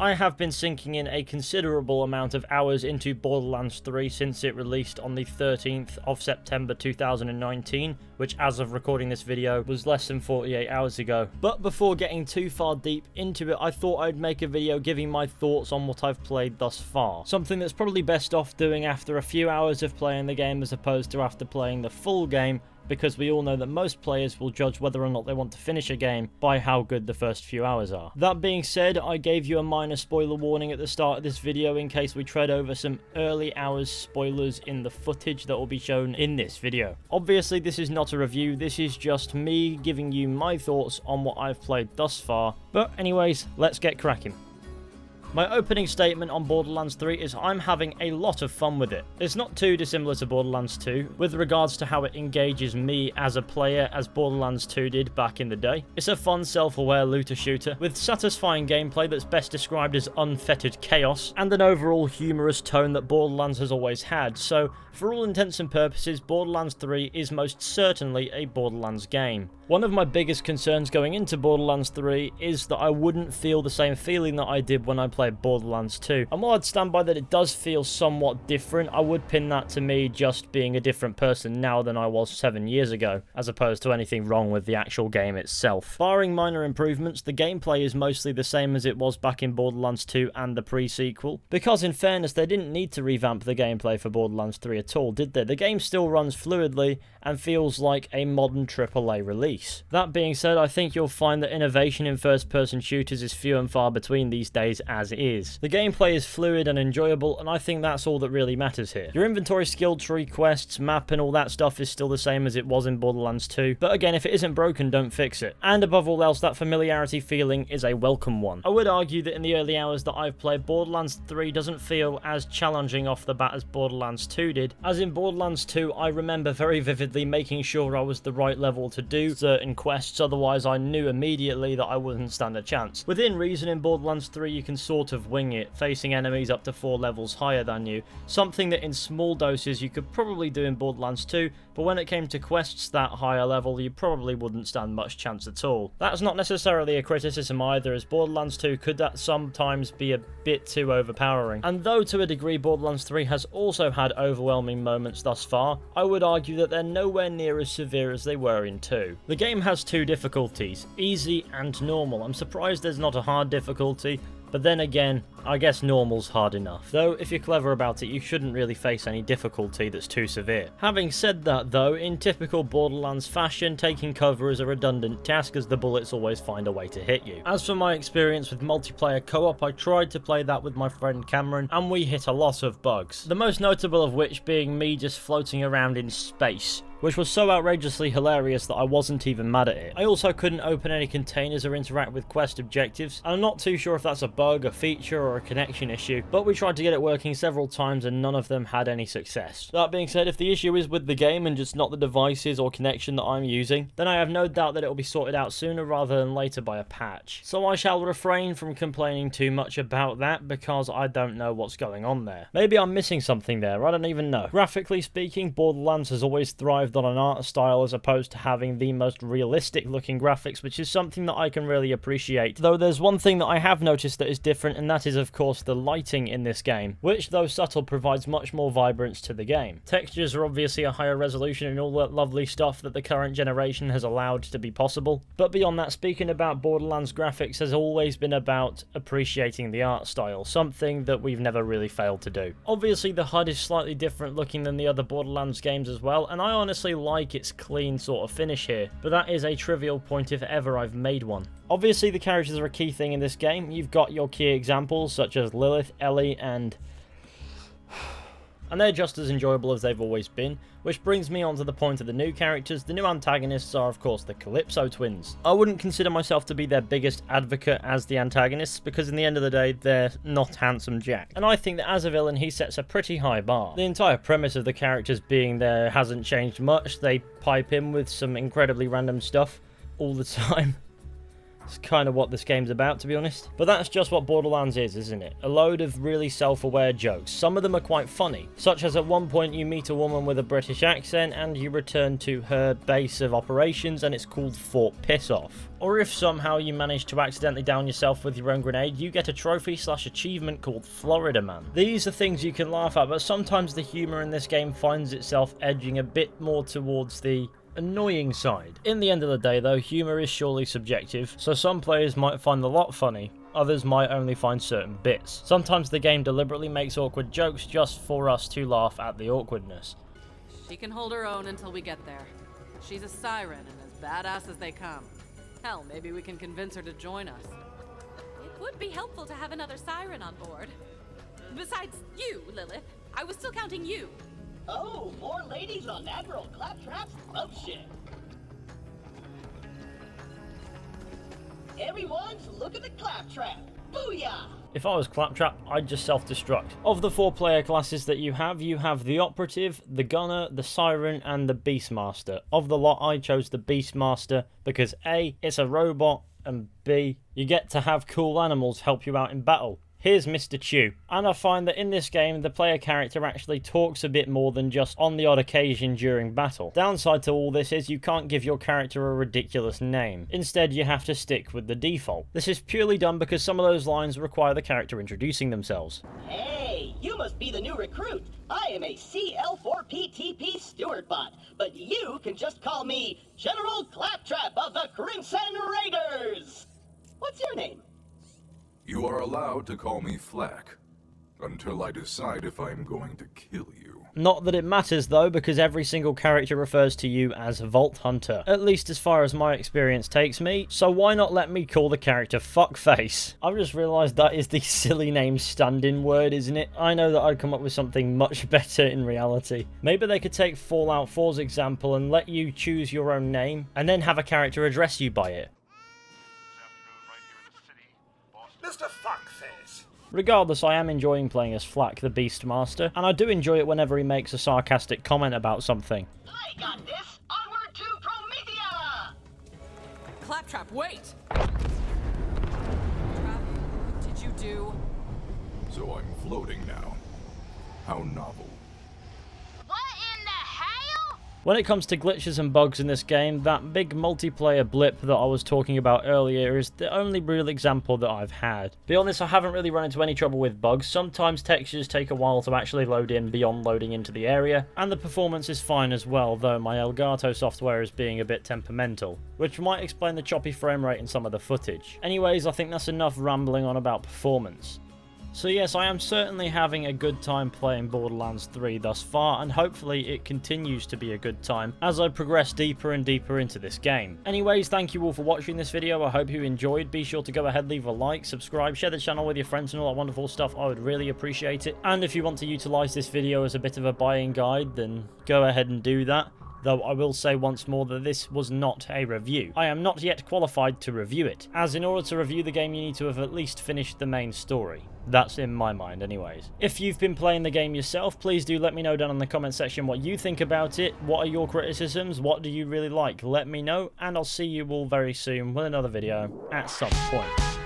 I have been sinking in a considerable amount of hours into Borderlands 3 since it released on the 13th of September 2019, which as of recording this video was less than 48 hours ago. But before getting too far deep into it, I thought I'd make a video giving my thoughts on what I've played thus far. Something that's probably best off doing after a few hours of playing the game as opposed to after playing the full game, because we all know that most players will judge whether or not they want to finish a game by how good the first few hours are. That being said, I gave you a minor spoiler warning at the start of this video in case we tread over some early hours spoilers in the footage that will be shown in this video. Obviously this is not a review, this is just me giving you my thoughts on what I've played thus far, but anyways, let's get cracking. My opening statement on Borderlands 3 is I'm having a lot of fun with it. It's not too dissimilar to Borderlands 2 with regards to how it engages me as a player as Borderlands 2 did back in the day. It's a fun self-aware looter shooter with satisfying gameplay that's best described as unfettered chaos and an overall humorous tone that Borderlands has always had, so for all intents and purposes Borderlands 3 is most certainly a Borderlands game. One of my biggest concerns going into Borderlands 3 is that I wouldn't feel the same feeling that I did when I played Borderlands 2. And while I'd stand by that it does feel somewhat different, I would pin that to me just being a different person now than I was 7 years ago, as opposed to anything wrong with the actual game itself. Barring minor improvements, the gameplay is mostly the same as it was back in Borderlands 2 and the pre-sequel, because in fairness they didn't need to revamp the gameplay for Borderlands 3 at all, did they? The game still runs fluidly and feels like a modern AAA release. That being said, I think you'll find that innovation in first-person shooters is few and far between these days as is. The gameplay is fluid and enjoyable, and I think that's all that really matters here. Your inventory, skill tree, quests, map and all that stuff is still the same as it was in Borderlands 2, but again, if it isn't broken, don't fix it. And above all else, that familiarity feeling is a welcome one. I would argue that in the early hours that I've played, Borderlands 3 doesn't feel as challenging off the bat as Borderlands 2 did, as in Borderlands 2 I remember very vividly making sure I was the right level to do certain quests, otherwise I knew immediately that I wouldn't stand a chance. Within reason in Borderlands 3 you can sort of wing it, facing enemies up to 4 levels higher than you, something that in small doses you could probably do in Borderlands 2, but when it came to quests that higher level you probably wouldn't stand much chance at all. That's not necessarily a criticism either, as Borderlands 2 could sometimes be a bit too overpowering, and though to a degree Borderlands 3 has also had overwhelming moments thus far, I would argue that they're nowhere near as severe as they were in 2. The game has 2 difficulties, easy and normal. I'm surprised there's not a hard difficulty, but then again, I guess normal's hard enough. Though, if you're clever about it, you shouldn't really face any difficulty that's too severe. Having said that though, in typical Borderlands fashion, taking cover is a redundant task as the bullets always find a way to hit you. As for my experience with multiplayer co-op, I tried to play that with my friend Cameron, and we hit a lot of bugs. The most notable of which being me just floating around in space, which was so outrageously hilarious that I wasn't even mad at it. I also couldn't open any containers or interact with quest objectives, and I'm not too sure if that's a bug, a feature, or a connection issue, but we tried to get it working several times and none of them had any success. That being said, if the issue is with the game and just not the devices or connection that I'm using, then I have no doubt that it will be sorted out sooner rather than later by a patch. So I shall refrain from complaining too much about that because I don't know what's going on there. Maybe I'm missing something there, I don't even know. Graphically speaking, Borderlands has always thrived on an art style as opposed to having the most realistic looking graphics, which is something that I can really appreciate. Though there's one thing that I have noticed that is different, and that is of course the lighting in this game, which though subtle provides much more vibrance to the game. Textures are obviously a higher resolution and all that lovely stuff that the current generation has allowed to be possible, but beyond that, speaking about Borderlands graphics has always been about appreciating the art style, something that we've never really failed to do. Obviously the HUD is slightly different looking than the other Borderlands games as well, and I honestly like its clean sort of finish here, but that is a trivial point if ever I've made one. Obviously the characters are a key thing in this game. You've got your key examples such as Lilith, Ellie, and they're just as enjoyable as they've always been, which brings me on to the point of the new characters. The new antagonists are of course the Calypso twins. I wouldn't consider myself to be their biggest advocate as the antagonists, because in the end of the day they're not handsome Jack, and I think that as a villain he sets a pretty high bar. The entire premise of the characters being there hasn't changed much. They pipe in with some incredibly random stuff all the time. It's kind of what this game's about, to be honest. But that's just what Borderlands is, isn't it? A load of really self-aware jokes. Some of them are quite funny, such as at one point you meet a woman with a British accent and you return to her base of operations and it's called Fort Piss Off. Or if somehow you manage to accidentally down yourself with your own grenade, you get a trophy/achievement called Florida Man. These are things you can laugh at, but sometimes the humour in this game finds itself edging a bit more towards the annoying side. In the end of the day though, humour is surely subjective, so some players might find the lot funny, others might only find certain bits. Sometimes the game deliberately makes awkward jokes just for us to laugh at the awkwardness. She can hold her own until we get there. She's a siren and as badass as they come. Hell, maybe we can convince her to join us. It would be helpful to have another siren on board. Besides you, Lilith. I was still counting you. Oh, more ladies on Admiral Claptrap's love ship. Everyone's look at the Claptrap. Booyah! If I was Claptrap, I'd just self-destruct. Of the 4 player classes that you have the Operative, the Gunner, the Siren, and the Beastmaster. Of the lot, I chose the Beastmaster because A, it's a robot, and B, you get to have cool animals help you out in battle. Here's Mr. Chew. And I find that in this game, the player character actually talks a bit more than just on the odd occasion during battle. Downside to all this is you can't give your character a ridiculous name. Instead, you have to stick with the default. This is purely done because some of those lines require the character introducing themselves. Hey, you must be the new recruit. I am a CL4PTP steward bot, but you can just call me General Claptrap of the Crimson Raiders. What's your name? You are allowed to call me Flack, until I decide if I'm going to kill you. Not that it matters though, because every single character refers to you as Vault Hunter, at least as far as my experience takes me, so why not let me call the character Fuckface? I've just realised that is the silly name stand-in word, isn't it? I know that I'd come up with something much better in reality. Maybe they could take Fallout 4's example and let you choose your own name, and then have a character address you by it. Mr. Fuckface. Regardless, I am enjoying playing as Flack the Beastmaster, and I do enjoy it whenever he makes a sarcastic comment about something. I got this. Onward to Promethea! Claptrap, wait! What did you do? So I'm floating now. How novel. What in the hell? When it comes to glitches and bugs in this game, that big multiplayer blip that I was talking about earlier is the only real example that I've had. To be honest, I haven't really run into any trouble with bugs. Sometimes textures take a while to actually load in beyond loading into the area, and the performance is fine as well, though my Elgato software is being a bit temperamental, which might explain the choppy frame rate in some of the footage. Anyways, I think that's enough rambling on about performance. So yes, I am certainly having a good time playing Borderlands 3 thus far, and hopefully it continues to be a good time as I progress deeper and deeper into this game. Anyways, thank you all for watching this video. I hope you enjoyed. Be sure to go ahead, leave a like, subscribe, share the channel with your friends and all that wonderful stuff. I would really appreciate it. And if you want to utilize this video as a bit of a buying guide, then go ahead and do that. Though I will say once more that this was not a review. I am not yet qualified to review it, as in order to review the game you need to have at least finished the main story. That's in my mind anyways. If you've been playing the game yourself, please do let me know down in the comment section what you think about it. What are your criticisms? What do you really like? Let me know, and I'll see you all very soon with another video at some point.